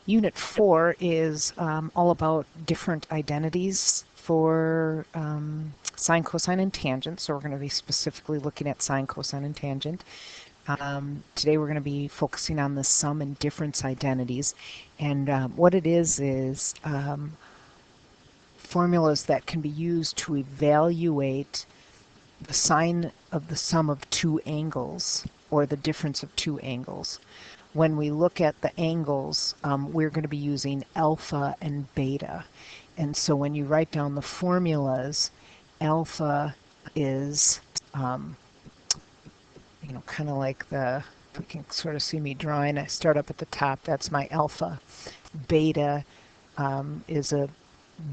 Unit 4 is all about different identities for sine, cosine, and tangent. So we're going to be specifically looking at sine, cosine, and tangent. Today we're going to be focusing on the sum and difference identities. And what it is formulas that can be used to evaluate the sine of the sum of two angles or the difference of two angles. When we look at the angles, we're going to be using alpha and beta. And so when you write down the formulas, alpha is, kind of like if you can sort of see me drawing, I start up at the top, that's my alpha. Beta is a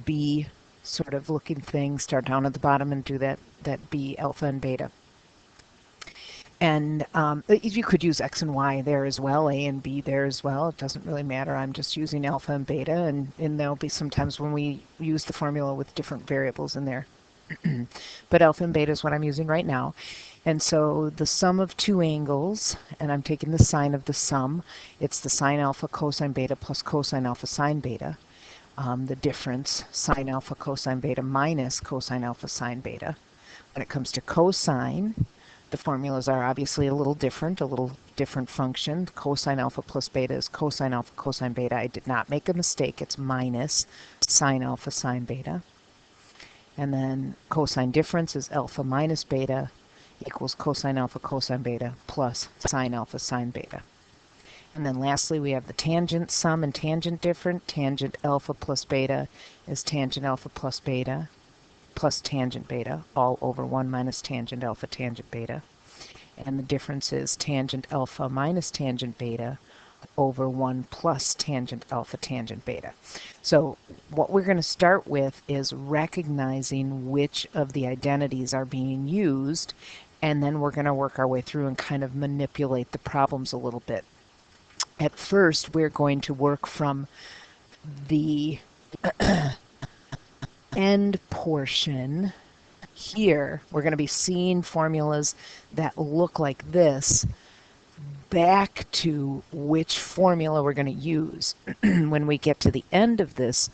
B sort of looking thing, start down at the bottom and do that B, alpha and beta. And you could use X and Y there as well, A and B there as well. It doesn't really matter. I'm just using alpha and beta, and there'll be some times when we use the formula with different variables in there. But alpha and beta is what I'm using right now. And so the sum of two angles, and I'm taking the sine of the sum, it's the sine alpha cosine beta plus cosine alpha sine beta. The difference, sine alpha cosine beta minus cosine alpha sine beta. When it comes to cosine, the formulas are obviously a little different function. Cosine alpha plus beta is cosine alpha cosine beta. I did not make a mistake. It's minus sine alpha sine beta. And then cosine difference is alpha minus beta equals cosine alpha cosine beta plus sine alpha sine beta. And then lastly, we have the tangent sum and tangent different. Tangent alpha plus beta is tangent alpha plus beta plus tangent beta, all over 1 minus tangent alpha tangent beta. And the difference is tangent alpha minus tangent beta over 1 plus tangent alpha tangent beta. So what we're going to start with is recognizing which of the identities are being used, and then we're going to work our way through and kind of manipulate the problems a little bit. At first, we're going to work from the end portion here. We're going to be seeing formulas that look like this back to which formula we're going to use. When we get to the end of this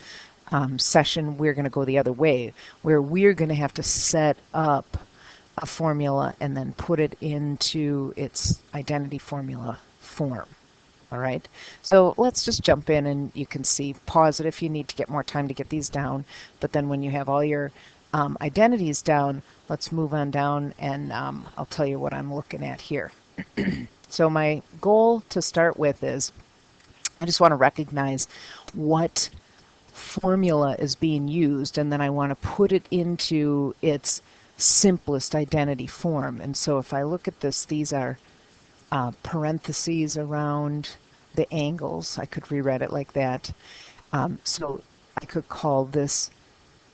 session, we're going to go the other way, where we're going to have to set up a formula and then put it into its identity formula form. All right, so let's just jump in, and you can see, pause it if you need to get more time to get these down. But then when you have all your identities down, let's move on down, and I'll tell you what I'm looking at here. So my goal to start with is I just want to recognize what formula is being used, and then I want to put it into its simplest identity form. And so if I look at this, these are parentheses around the angles. I could rewrite it like that. So I could call this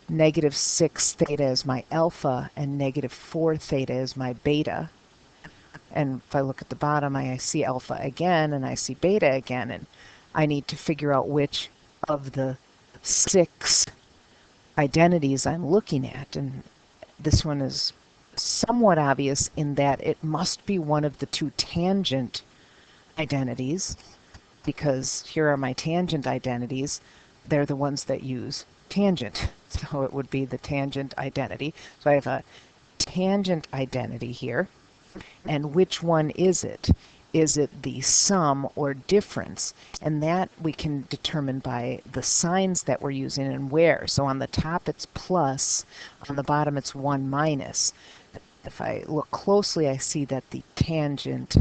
negative 6 theta as my alpha and negative 4 theta as my beta. And if I look at the bottom, I see alpha again and I see beta again. And I need to figure out which of the 6 identities I'm looking at. And this one is somewhat obvious in that it must be one of the two tangent identities, because here are my tangent identities. They're the ones that use tangent. So it would be the tangent identity. So I have a tangent identity here. And which one is it? Is it the sum or difference? And that we can determine by the signs that we're using and where. So on the top it's plus, on the bottom it's 1 minus. If I look closely, I see that the tangent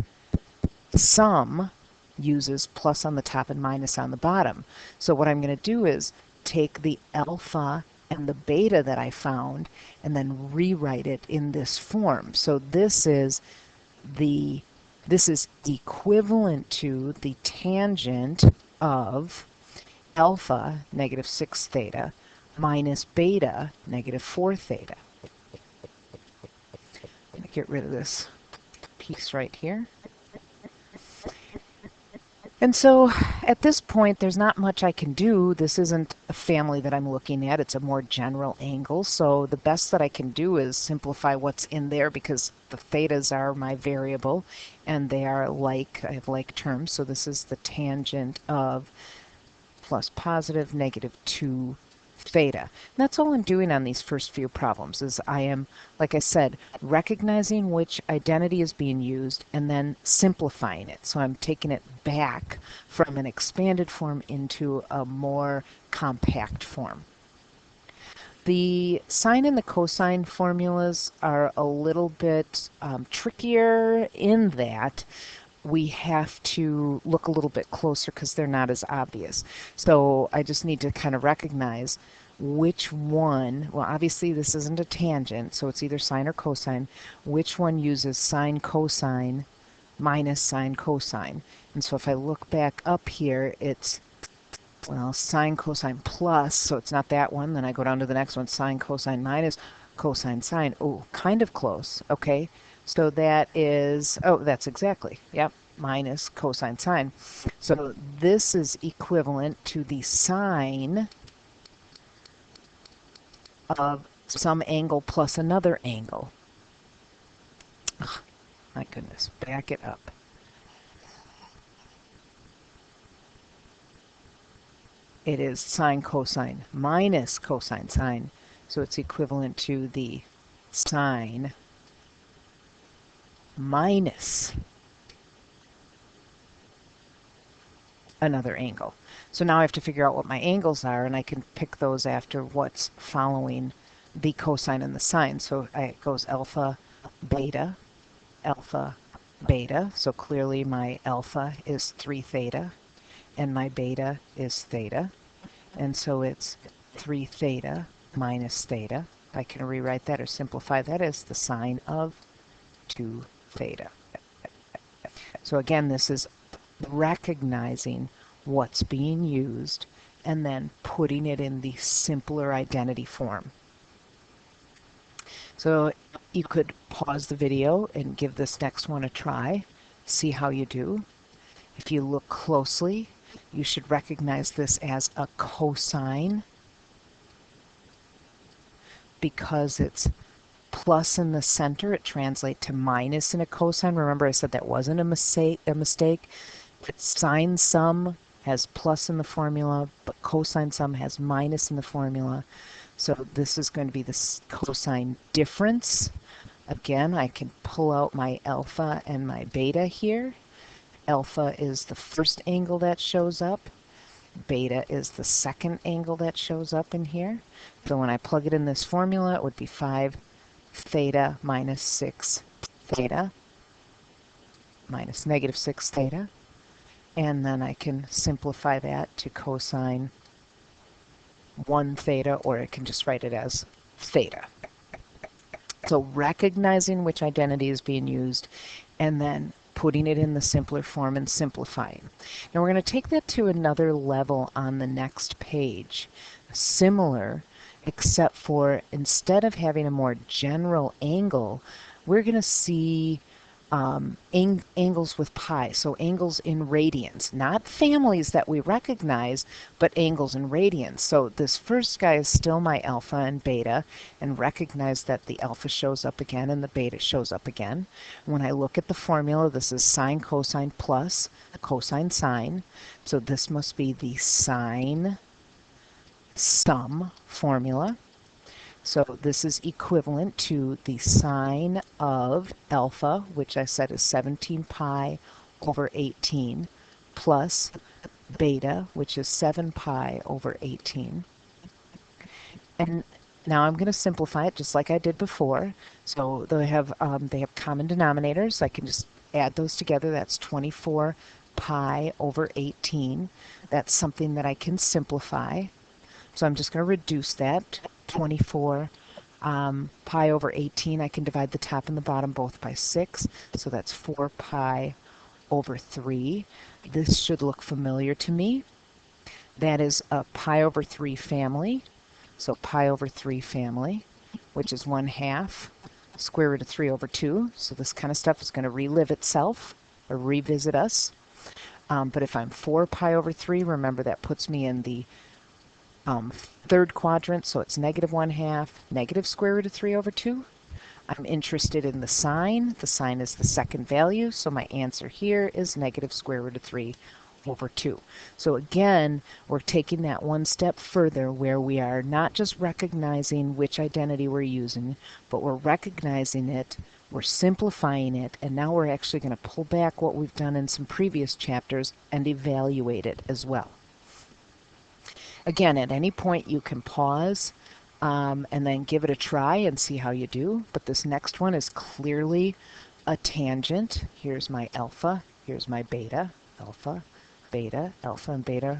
sum uses plus on the top and minus on the bottom. So what I'm going to do is take the alpha and the beta that I found and then rewrite it in this form. So this is equivalent to the tangent of alpha, negative 6 theta, minus beta, negative 4 theta. I'm going to get rid of this piece right here. And so at this point, there's not much I can do. This isn't a family that I'm looking at. It's a more general angle. So the best that I can do is simplify what's in there, because the thetas are my variable and they are like, I have like terms. So this is the tangent of plus positive negative 2 theta. And that's all I'm doing on these first few problems is I am, like I said, recognizing which identity is being used and then simplifying it. So I'm taking it back from an expanded form into a more compact form. The sine and the cosine formulas are a little bit trickier in that we have to look a little bit closer because they're not as obvious. So I just need to kind of recognize which one, well, obviously this isn't a tangent, so it's either sine or cosine, which one uses sine cosine minus sine cosine. And so if I look back up here, it's well, sine cosine plus, so it's not that one. Then I go down to the next one, sine cosine minus cosine sine. Oh, kind of close. Okay, so that is, oh, that's exactly, yep, minus cosine sine. So this is equivalent to the sine of some angle plus another angle. Ugh, my goodness, back it up. It is sine cosine minus cosine sine. So it's equivalent to the sine minus another angle. So now I have to figure out what my angles are, and I can pick those after what's following the cosine and the sine. So it goes alpha, beta, alpha, beta. So clearly my alpha is 3 theta, and my beta is theta. And so it's 3 theta minus theta. I can rewrite that or simplify that as the sine of 2 theta. So again, this is recognizing what's being used and then putting it in the simpler identity form. So you could pause the video and give this next one a try, see how you do. If you look closely, you should recognize this as a cosine because it's plus in the center. It translates to minus in a cosine. Remember I said that wasn't a mistake. Sine sum has plus in the formula, but cosine sum has minus in the formula. So this is going to be the cosine difference. Again, I can pull out my alpha and my beta here. Alpha is the first angle that shows up. Beta is the second angle that shows up in here. So when I plug it in this formula, it would be 5 theta minus 6 theta minus negative 6 theta. And then I can simplify that to cosine 1 theta, or I can just write it as theta. So recognizing which identity is being used and then putting it in the simpler form and simplifying. Now we're going to take that to another level on the next page. Similar, except for instead of having a more general angle, we're going to see angles with pi, so angles in radians, not families that we recognize, but angles in radians. So this first guy is still my alpha and beta, and recognize that the alpha shows up again and the beta shows up again. When I look at the formula, this is sine cosine plus cosine sine, so this must be the sine sum formula. So this is equivalent to the sine of alpha, which I said is 17 pi over 18, plus beta, which is 7 pi over 18. And now I'm going to simplify it just like I did before. So they have common denominators. I can just add those together. That's 24 pi over 18. That's something that I can simplify. So I'm just going to reduce that. 24 pi over 18, I can divide the top and the bottom both by 6, so that's 4 pi over 3. This should look familiar to me. That is a pi over 3 family, so pi over 3 family, which is 1/2 square root of 3 over 2. So this kind of stuff is going to relive itself or revisit us. But if I'm 4 pi over 3, remember that puts me in the third quadrant, so it's negative 1/2, negative square root of 3 over 2. I'm interested in the sign. The sign is the second value, so my answer here is negative square root of 3 over 2. So again, we're taking that one step further where we are not just recognizing which identity we're using, but we're recognizing it, we're simplifying it, and now we're actually going to pull back what we've done in some previous chapters and evaluate it as well. Again, at any point you can pause and then give it a try and see how you do. But this next one is clearly a tangent. Here's my alpha, here's my beta, alpha, beta, alpha, and beta.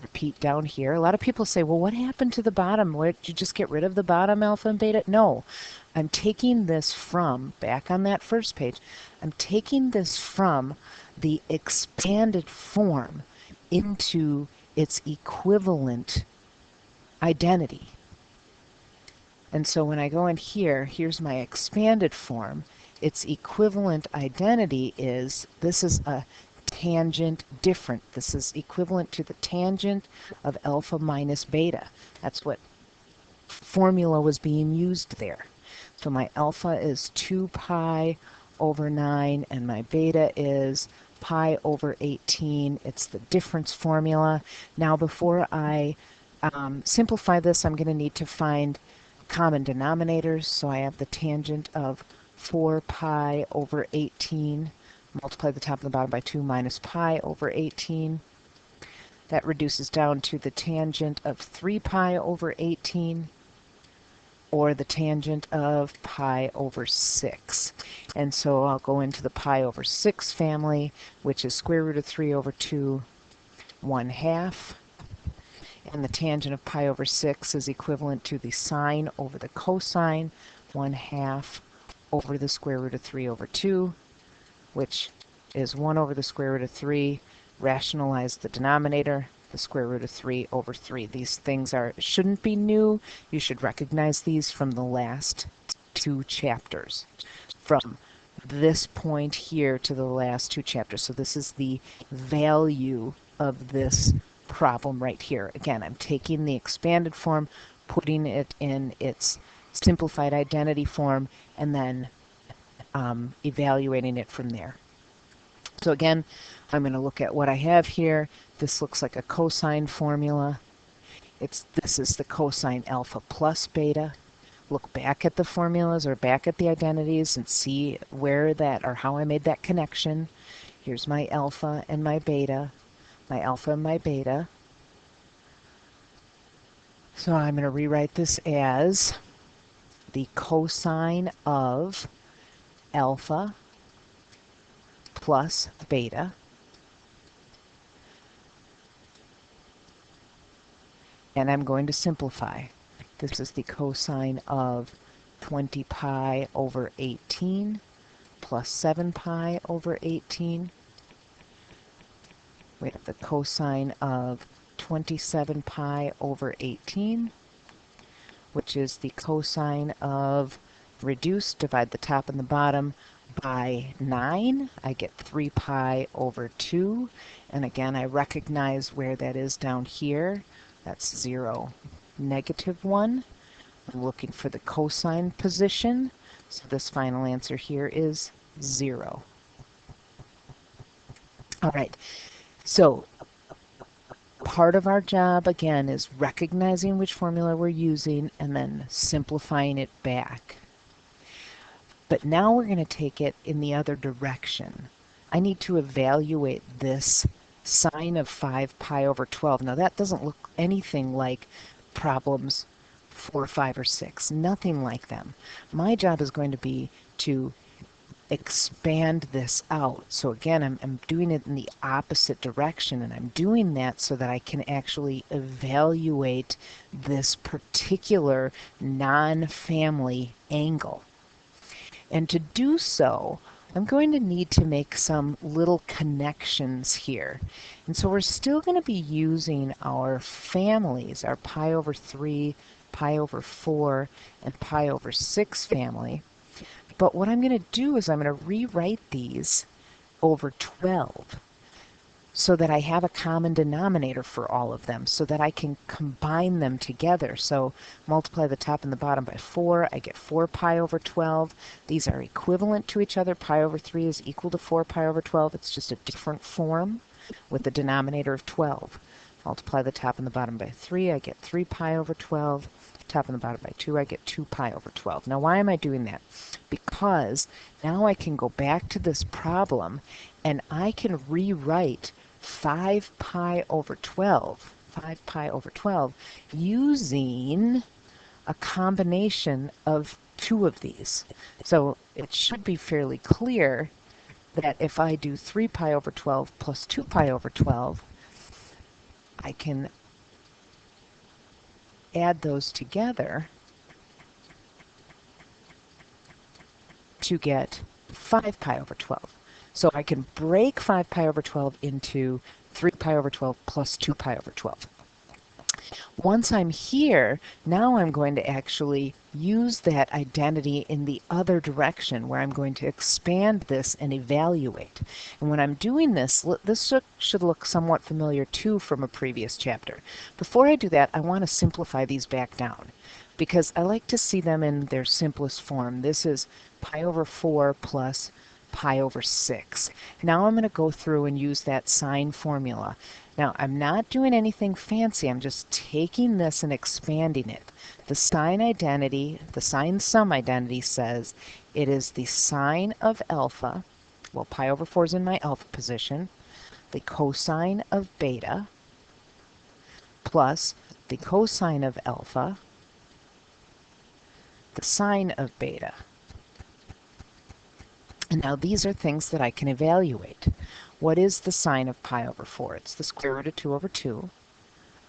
Repeat down here. A lot of people say, well, what happened to the bottom? What, did you just get rid of the bottom alpha and beta? No, I'm taking this from, back on that first page, I'm taking this from the expanded form into its equivalent identity. And so when I go in here, here's my expanded form. Its equivalent identity is, this is a tangent different. This is equivalent to the tangent of alpha minus beta. That's what formula was being used there. So my alpha is 2 pi over 9, and my beta is pi over 18. It's the difference formula. Now before I simplify this, I'm going to need to find common denominators. So I have the tangent of 4 pi over 18, multiply the top and the bottom by 2 minus pi over 18. That reduces down to the tangent of 3 pi over 18, or the tangent of pi over 6. And so I'll go into the pi over 6 family, which is square root of 3 over 2, 1/2. And the tangent of pi over 6 is equivalent to the sine over the cosine, 1/2 over the square root of 3 over 2, which is 1 over the square root of 3. Rationalize the denominator, the square root of 3 over 3. These things shouldn't be new. You should recognize these from the last 2 chapters. From this point here to the last 2 chapters. So this is the value of this problem right here. Again, I'm taking the expanded form, putting it in its simplified identity form, and then evaluating it from there. So again, I'm going to look at what I have here. This looks like a cosine formula. This is the cosine alpha plus beta. Look back at the formulas or back at the identities and see where that, or how I made that connection. Here's my alpha and my beta, my alpha and my beta. So I'm going to rewrite this as the cosine of alpha plus beta and I'm going to simplify. This is the cosine of 20 pi over 18 plus 7 pi over 18. We have the cosine of 27 pi over 18, which is the cosine of reduce, divide the top and the bottom by 9. I get 3 pi over 2. And again, I recognize where that is down here. That's 0, -1. I'm looking for the cosine position. So this final answer here is 0. All right. So part of our job, again, is recognizing which formula we're using and then simplifying it back. But now we're going to take it in the other direction. I need to evaluate this sine of 5 pi over 12. Now that doesn't look anything like problems 4, 5, or 6. Nothing like them. My job is going to be to expand this out. So again, I'm doing it in the opposite direction, and I'm doing that so that I can actually evaluate this particular non-family angle. And to do so, I'm going to need to make some little connections here. And so we're still going to be using our families, our pi over 3, pi over 4, and pi over 6 family. But what I'm going to do is I'm going to rewrite these over 12 so that I have a common denominator for all of them, so that I can combine them together. So multiply the top and the bottom by 4, I get 4 pi over 12. These are equivalent to each other. Pi over 3 is equal to 4 pi over 12. It's just a different form. with the denominator of 12. Multiply the top and the bottom by 3, I get 3 pi over 12. Top and the bottom by 2, I get 2 pi over 12. Now, why am I doing that? Because now I can go back to this problem and I can rewrite 5 pi over 12, 5 pi over 12, using a combination of two of these. So it should be fairly clear that if I do 3 pi over 12 plus 2 pi over 12, I can add those together to get 5 pi over 12. So I can break 5 pi over 12 into 3 pi over 12 plus 2 pi over 12. Once I'm here, now I'm going to actually use that identity in the other direction where I'm going to expand this and evaluate. And when I'm doing this, this should look somewhat familiar too from a previous chapter. Before I do that, I want to simplify these back down because I like to see them in their simplest form. This is pi over 4 plus pi over 6. Now I'm going to go through and use that sign formula. Now, I'm not doing anything fancy. I'm just taking this and expanding it. The sign identity, the sign sum identity says it is the sine of alpha, well, pi over 4 is in my alpha position, the cosine of beta, plus the cosine of alpha, the sine of beta. And now these are things that I can evaluate. What is the sine of pi over 4? It's the square root of 2 over 2.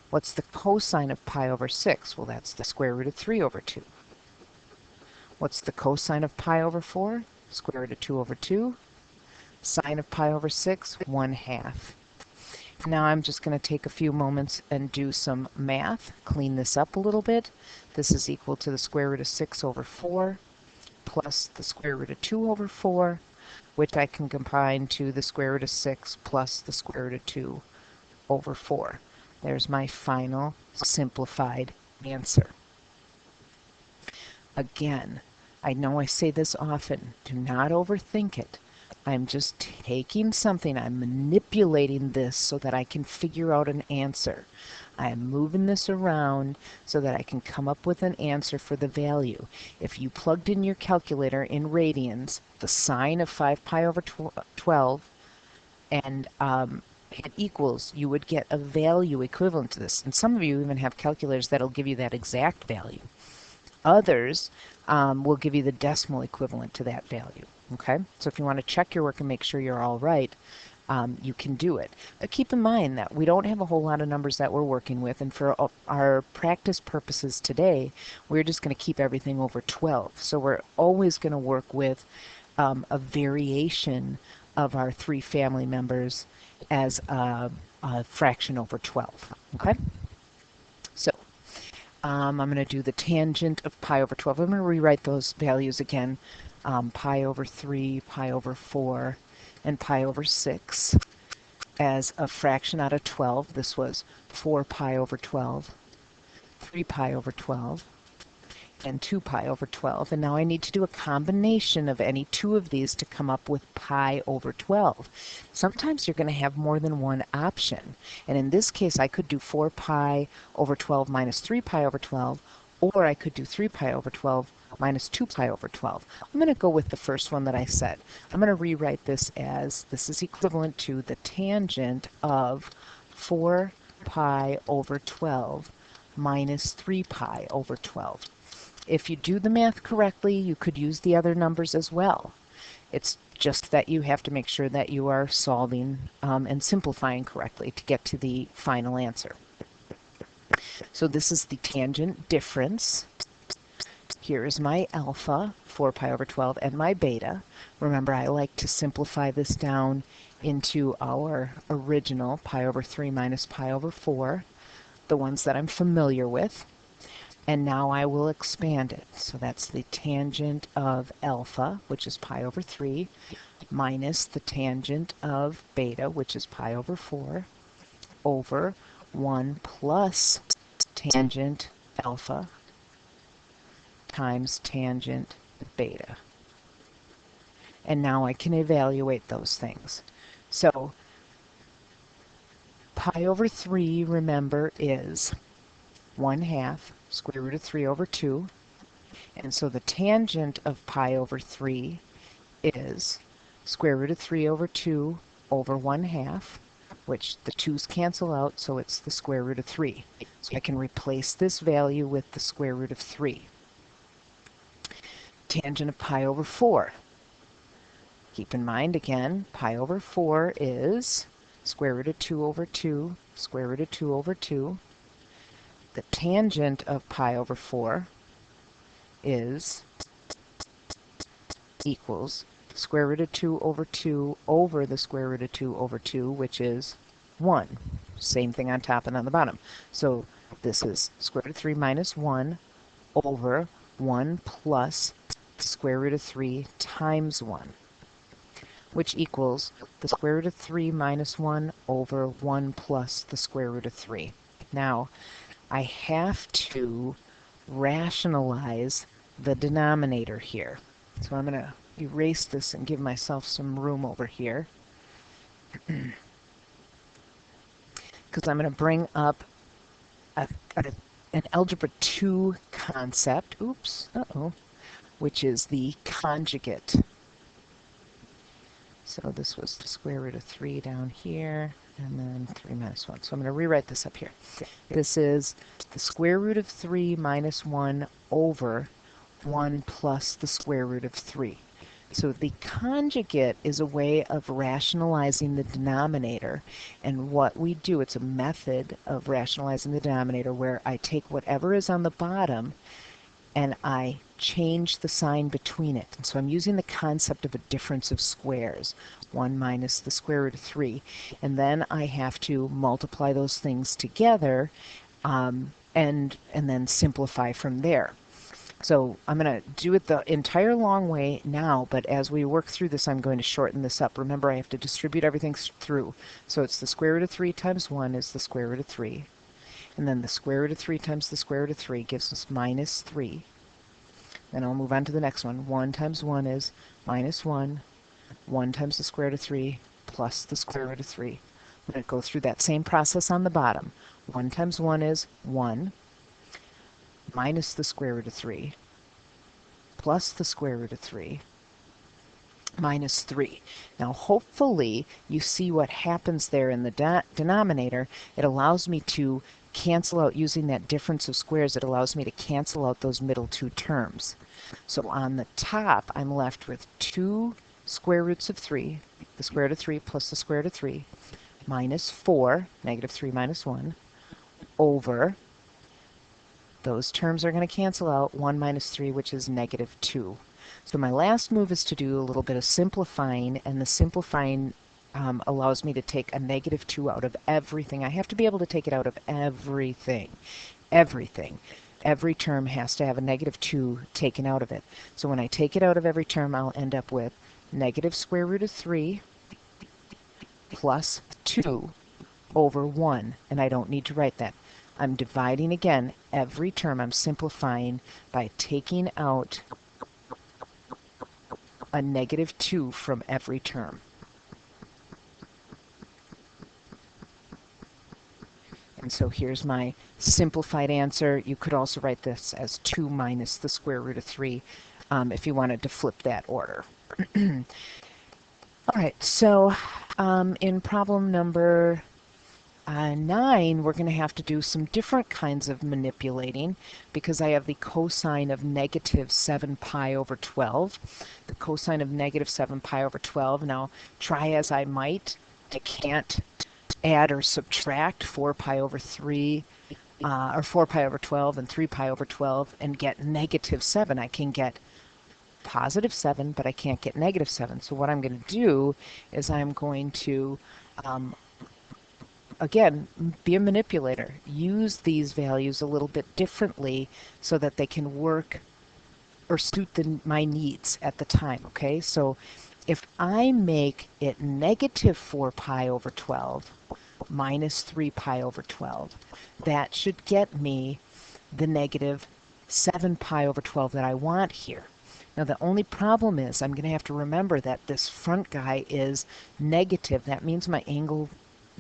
What's the cosine of pi over 6? Well, that's the square root of 3 over 2. What's the cosine of pi over 4? Square root of 2 over 2. Sine of pi over 6, 1/2. Now I'm just going to take a few moments and do some math, clean this up a little bit. This is equal to the square root of 6 over 4 plus the square root of 2 over 4, which I can combine to the square root of 6 plus the square root of 2 over 4. There's my final simplified answer. Again, I know I say this often, do not overthink it. I'm just taking something, I'm manipulating this so that I can figure out an answer. I am moving this around so that I can come up with an answer for the value. If you plugged in your calculator in radians, the sine of 5 pi over 12, and hit equals, you would get a value equivalent to this. And some of you even have calculators that'll give you that exact value. Others will give you the decimal equivalent to that value. Okay, so if you want to check your work and make sure you're all right, you can do it. Keep in mind that we don't have a whole lot of numbers that we're working with, and for our practice purposes today, we're just going to keep everything over 12. So we're always going to work with a variation of our 3 family members as a fraction over 12. Okay, so I'm going to do the tangent of pi over 12. I'm going to rewrite those values again. Pi over 3, pi over 4, and pi over 6 as a fraction out of 12. This was 4 pi over 12, 3 pi over 12, and 2 pi over 12. And now I need to do a combination of any two of these to come up with pi over 12. Sometimes you're going to have more than one option. And in this case, I could do 4 pi over 12 minus 3 pi over 12, or I could do 3 pi over 12 minus 2 pi over 12. I'm going to go with the first one that I said. I'm going to rewrite this as, this is equivalent to the tangent of 4 pi over 12 minus 3 pi over 12. If you do the math correctly, you could use the other numbers as well. It's just that you have to make sure that you are solving and simplifying correctly to get to the final answer. So this is the tangent difference. Here is my alpha, 4 pi over 12, and my beta. Remember, I like to simplify this down into our original pi over 3 minus pi over 4, the ones that I'm familiar with. And now I will expand it. So that's the tangent of alpha, which is pi over 3, minus the tangent of beta, which is pi over 4, over 1 plus tangent alpha times tangent beta. And now I can evaluate those things. So Pi over 3, remember, is 1/2 square root of 3 over 2. And so the tangent of pi over 3 is square root of 3 over 2 over 1/2, which the 2's cancel out, so it's the square root of 3. So I can replace this value with the square root of 3. Tangent of pi over 4. Keep in mind, again, pi over 4 is square root of 2 over 2, square root of 2 over 2. The tangent of pi over 4 is equals square root of 2 over 2 over the square root of 2 over 2, which is 1. Same thing on top and on the bottom. So this is square root of 3 minus 1 over 1 plus the square root of 3 times 1, which equals the square root of 3 minus 1 over 1 plus the square root of 3. Now, I have to rationalize the denominator here. So I'm going to erase this and give myself some room over here, because I'm going to bring up an Algebra 2 concept, which is the conjugate. So this was the square root of 3 down here, and then 3 minus 1. So I'm going to rewrite this up here. This is the square root of 3 minus 1 over 1 plus the square root of 3. So the conjugate is a way of rationalizing the denominator. And what we do, it's a method of rationalizing the denominator where I take whatever is on the bottom and I change the sign between it. And so I'm using the concept of a difference of squares, 1 minus the square root of 3. And then I have to multiply those things together and then simplify from there. So I'm going to do it the entire long way now, but as we work through this, I'm going to shorten this up. Remember, I have to distribute everything through. So it's the square root of 3 times 1 is the square root of 3. And then the square root of 3 times the square root of 3 gives us minus 3. Then I'll move on to the next one. 1 times 1 is minus 1. 1 times the square root of 3 plus the square root of 3. I'm going to go through that same process on the bottom. 1 times 1 is 1 minus the square root of 3 plus the square root of 3 minus 3. Now hopefully you see what happens there in the denominator. It allows me to cancel out, using that difference of squares, it allows me to cancel out those middle two terms. So on the top I'm left with 2 square roots of 3, the square root of 3 plus the square root of 3, minus 4, negative 3 minus 1, over, those terms are going to cancel out, 1 minus 3, which is negative 2. So my last move is to do a little bit of simplifying, and the simplifying allows me to take a negative 2 out of everything. I have to be able to take it out of everything. Everything. Every term has to have a negative 2 taken out of it. So when I take it out of every term, I'll end up with negative square root of 3 plus 2 over 1, and I don't need to write that. I'm dividing again every term. I'm simplifying by taking out a negative 2 from every term. And so here's my simplified answer. You could also write this as 2 minus the square root of 3 if you wanted to flip that order. All right, so in problem number 9, we're going to have to do some different kinds of manipulating because I have the cosine of negative 7 pi over 12. The cosine of negative 7 pi over 12. Now, try as I might, I can't add or subtract 4 pi over 3 or 4 pi over 12 and 3 pi over 12 and get negative 7. I can get positive 7, but I can't get negative 7. So what I'm going to do is I'm going to again, be a manipulator. Use these values a little bit differently so that they can work or suit my needs at the time, okay? So if I make it negative 4 pi over 12 minus 3 pi over 12, that should get me the negative 7 pi over 12 that I want here. Now the only problem is I'm going to have to remember that this front guy is negative. That means my angle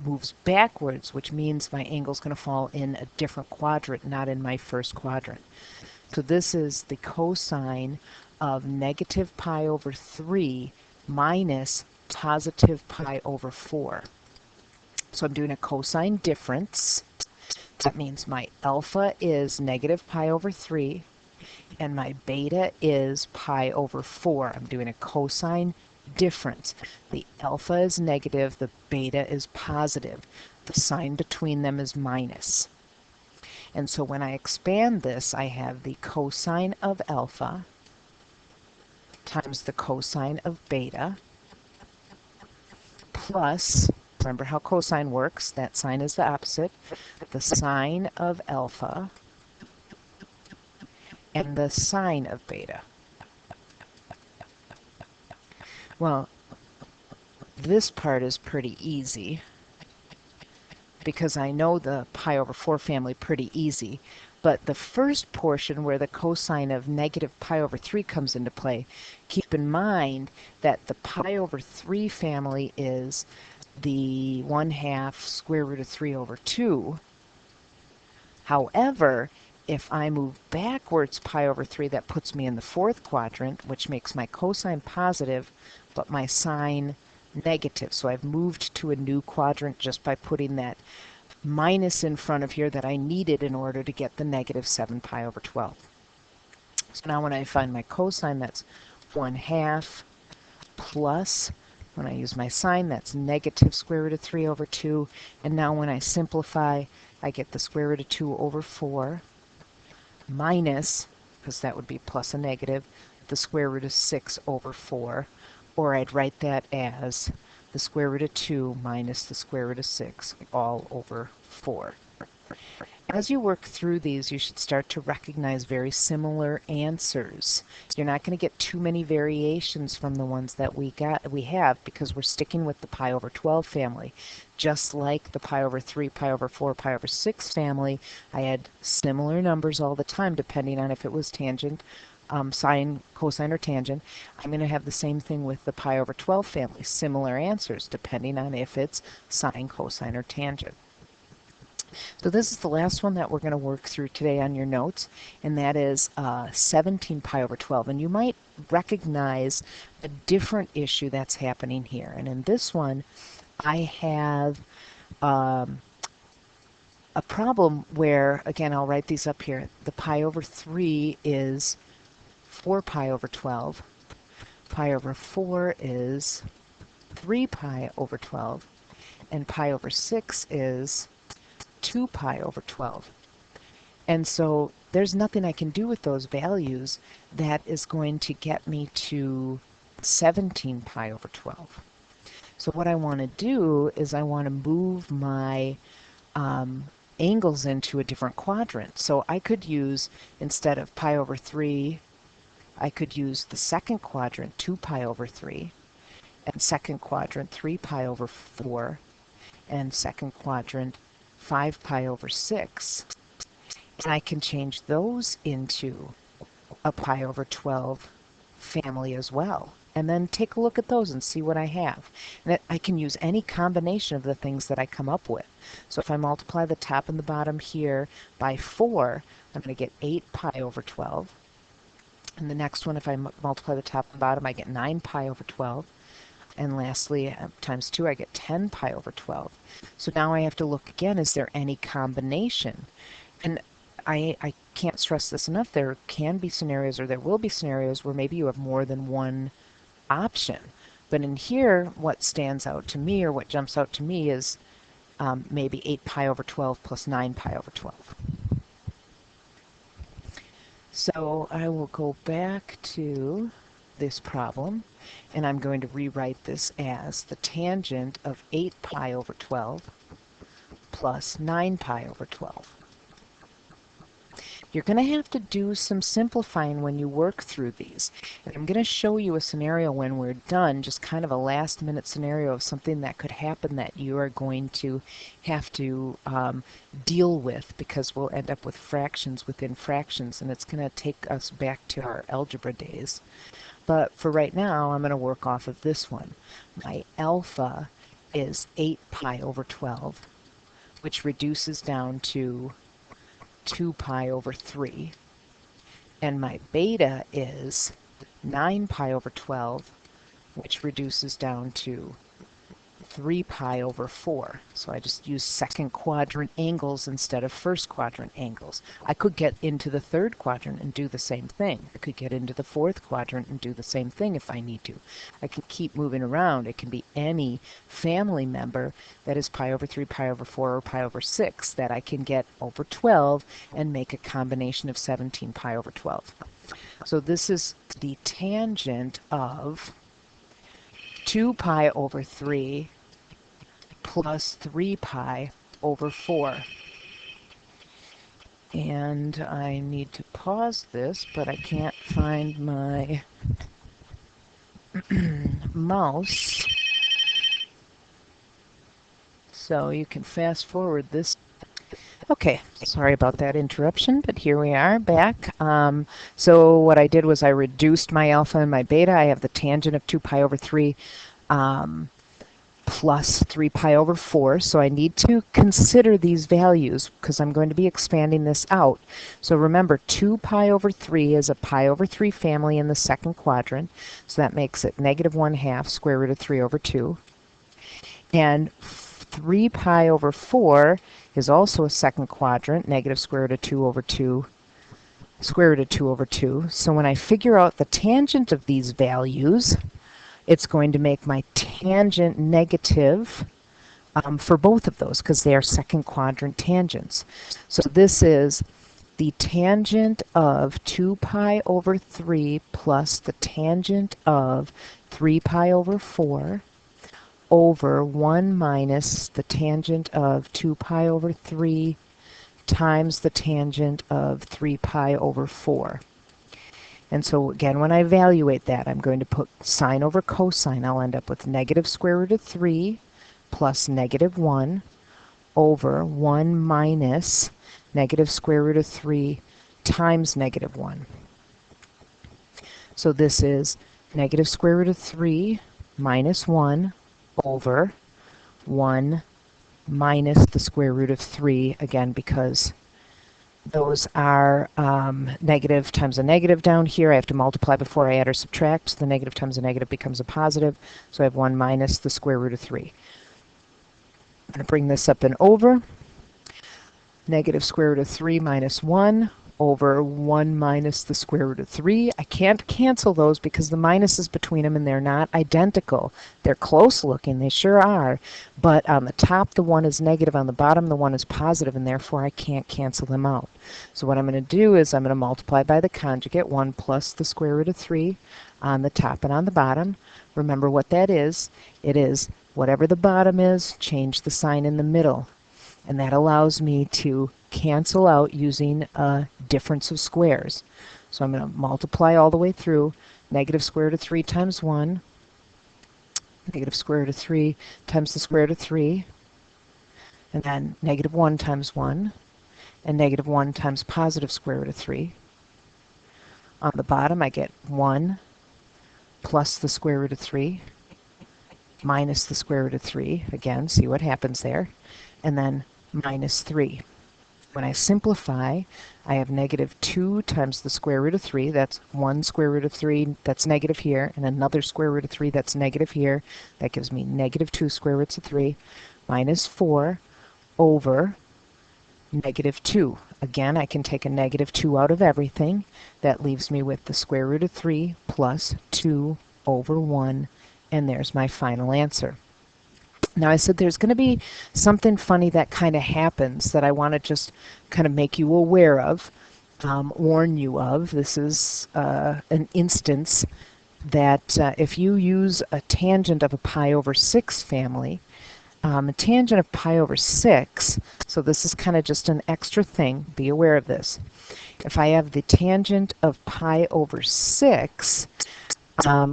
moves backwards, which means my angle is going to fall in a different quadrant, not in my first quadrant. So this is the cosine of negative pi over 3 minus positive pi over 4. So I'm doing a cosine difference. That means my alpha is negative pi over 3 and my beta is pi over 4. I'm doing a cosine difference. The alpha is negative, the beta is positive. The sign between them is minus. And so when I expand this, I have the cosine of alpha times the cosine of beta plus, remember how cosine works, that sign is the opposite, the sine of alpha and the sine of beta. Well, this part is pretty easy because I know the pi over 4 family pretty easy. But the first portion where the cosine of negative pi over 3 comes into play, keep in mind that the pi over 3 family is the 1/2 square root of 3 over 2. However, if I move backwards pi over 3, that puts me in the fourth quadrant, which makes my cosine positive, but my sine negative. So I've moved to a new quadrant just by putting that minus in front of here that I needed in order to get the negative 7 pi over 12. So now when I find my cosine, that's 1/2 plus, when I use my sine, that's negative square root of 3 over 2. And now when I simplify, I get the square root of 2 over 4 minus, because that would be plus a negative, the square root of 6 over 4. Or I'd write that as the square root of 2 minus the square root of 6 all over 4. As you work through these, you should start to recognize very similar answers. You're not going to get too many variations from the ones that we have because we're sticking with the pi over 12 family. Just like the pi over 3, pi over 4, pi over 6 family, I had similar numbers all the time depending on if it was tangent, sine, cosine, or tangent. I'm going to have the same thing with the pi over 12 family, similar answers depending on if it's sine, cosine, or tangent. So this is the last one that we're going to work through today on your notes, and that is 17 pi over 12. And you might recognize a different issue that's happening here. And in this one, I have a problem where, again, I'll write these up here. The pi over 3 is 4 pi over 12. Pi over 4 is 3 pi over 12. And pi over 6 is 2 pi over 12. And so there's nothing I can do with those values that is going to get me to 17 pi over 12. So what I want to do is I want to move my angles into a different quadrant. So I could use, instead of pi over 3, I could use the second quadrant, 2 pi over 3, and second quadrant, 3 pi over 4, and second quadrant, 5 pi over 6. And I can change those into a pi over 12 family as well. And then take a look at those and see what I have. And I can use any combination of the things that I come up with. So if I multiply the top and the bottom here by 4, I'm going to get 8 pi over 12. And the next one, if I multiply the top and bottom, I get 9 pi over 12. And lastly, times 2, I get 10 pi over 12. So now I have to look again, is there any combination? And I can't stress this enough, there can be scenarios, or there will be scenarios, where maybe you have more than one option. But in here, what stands out to me, or what jumps out to me, is maybe 8 pi over 12 plus 9 pi over 12. So I will go back to this problem, and I'm going to rewrite this as the tangent of 8 pi over 12 plus 9 pi over 12. You're going to have to do some simplifying when you work through these. And I'm going to show you a scenario when we're done, just kind of a last minute scenario of something that could happen that you are going to have to deal with, because we'll end up with fractions within fractions, and it's going to take us back to our algebra days. But for right now, I'm going to work off of this one. My alpha is 8 pi over 12, which reduces down to 2 pi over 3. And my beta is 9 pi over 12, which reduces down to 3 pi over 4. So I just use second quadrant angles instead of first quadrant angles. I could get into the third quadrant and do the same thing. I could get into the fourth quadrant and do the same thing if I need to. I can keep moving around. It can be any family member that is pi over 3, pi over 4, or pi over 6 that I can get over 12 and make a combination of 17 pi over 12. So this is the tangent of 2 pi over 3 plus 3 pi over 4. And I need to pause this, but I can't find my mouse. So you can fast forward this. Okay, sorry about that interruption, but here we are back. So what I did was I reduced my alpha and my beta. I have the tangent of 2 pi over 3 plus 3 pi over 4. So I need to consider these values because I'm going to be expanding this out. So remember, 2 pi over 3 is a pi over 3 family in the second quadrant. So that makes it negative 1/2 square root of 3 over 2. And 3 pi over 4 is also a second quadrant, negative square root of 2 over 2, square root of 2 over 2. So when I figure out the tangent of these values, it's going to make my tangent negative for both of those because they are second quadrant tangents. So this is the tangent of 2 pi over 3 plus the tangent of 3 pi over 4 over 1 minus the tangent of 2 pi over 3 times the tangent of 3 pi over 4. And so again, when I evaluate that, I'm going to put sine over cosine. I'll end up with negative square root of 3 plus negative 1 over 1 minus negative square root of 3 times negative 1. So this is negative square root of 3 minus 1 over 1 minus the square root of 3, again, because those are negative times a negative down here. I have to multiply before I add or subtract. So the negative times a negative becomes a positive. So I have 1 minus the square root of 3. I'm going to bring this up and over. Negative square root of 3 minus 1 over 1 minus the square root of 3. I can't cancel those because the minuses between them, and they're not identical. They're close looking, they sure are, but on the top the 1 is negative, on the bottom the 1 is positive, and therefore I can't cancel them out. So what I'm going to do is I'm going to multiply by the conjugate, 1 plus the square root of 3 on the top and on the bottom. Remember what that is. It is whatever the bottom is, change the sign in the middle. And that allows me to cancel out using a difference of squares. So I'm going to multiply all the way through. Negative square root of 3 times 1. Negative square root of 3 times the square root of 3. And then negative 1 times 1. And negative 1 times positive square root of 3. On the bottom I get 1 plus the square root of 3 minus the square root of 3. Again, see what happens there. And then minus 3. When I simplify, I have negative 2 times the square root of 3. That's 1 square root of 3 that's negative here, and another square root of 3 that's negative here. That gives me negative 2 square roots of 3 minus 4 over negative 2. Again, I can take a negative 2 out of everything. That leaves me with the square root of 3 plus 2 over 1, and there's my final answer. Now I said there's going to be something funny that kind of happens that I want to just kind of make you aware of, warn you of. This is an instance that if you use a tangent of a pi over 6 family, a tangent of pi over 6, so this is kind of just an extra thing, be aware of this. If I have the tangent of pi over 6,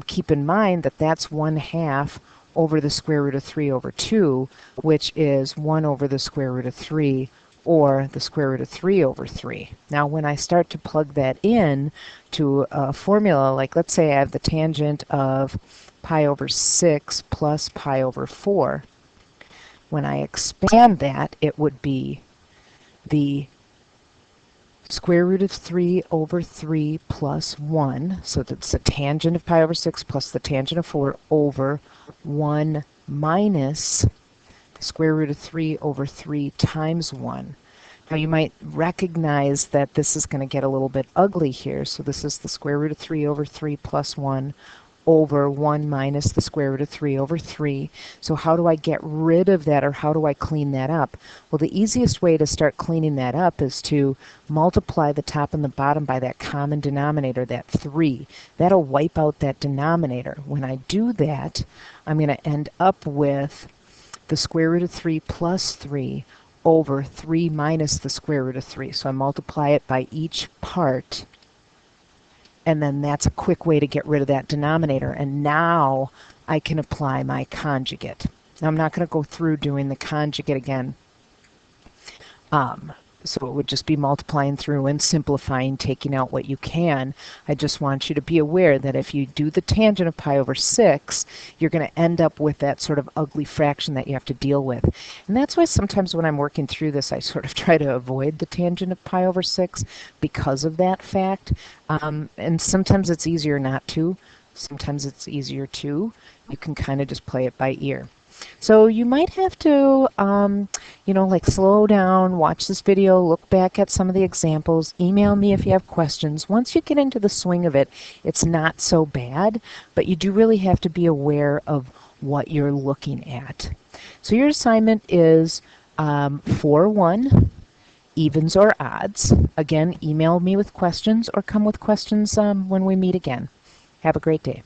keep in mind that that's 1/2 over the square root of 3 over 2, which is 1 over the square root of 3, or the square root of 3 over 3. Now when I start to plug that in to a formula, like let's say I have the tangent of pi over 6 plus pi over 4, When I expand that, it would be the square root of 3 over 3 plus 1. So that's the tangent of pi over 6 plus the tangent of 4 over 1 minus the square root of 3 over 3 times 1. Now you might recognize that this is going to get a little bit ugly here. So this is the square root of 3 over 3 plus 1 over 1 minus the square root of 3 over 3. So how do I get rid of that, or how do I clean that up? Well, the easiest way to start cleaning that up is to multiply the top and the bottom by that common denominator, that 3. That'll wipe out that denominator. When I do that, I'm going to end up with the square root of 3 plus 3 over 3 minus the square root of 3. So I multiply it by each part, and then that's a quick way to get rid of that denominator. And now I can apply my conjugate. Now I'm not going to go through doing the conjugate again. So it would just be multiplying through and simplifying, taking out what you can. I just want you to be aware that if you do the tangent of pi over 6, you're going to end up with that sort of ugly fraction that you have to deal with. And that's why sometimes when I'm working through this, I sort of try to avoid the tangent of pi over 6 because of that fact. And sometimes it's easier not to. Sometimes it's easier to. You can kind of just play it by ear. So you might have to, like slow down, watch this video, look back at some of the examples, email me if you have questions. Once you get into the swing of it, it's not so bad, but you do really have to be aware of what you're looking at. So your assignment is 4-1, evens or odds. Again, email me with questions or come with questions when we meet again. Have a great day.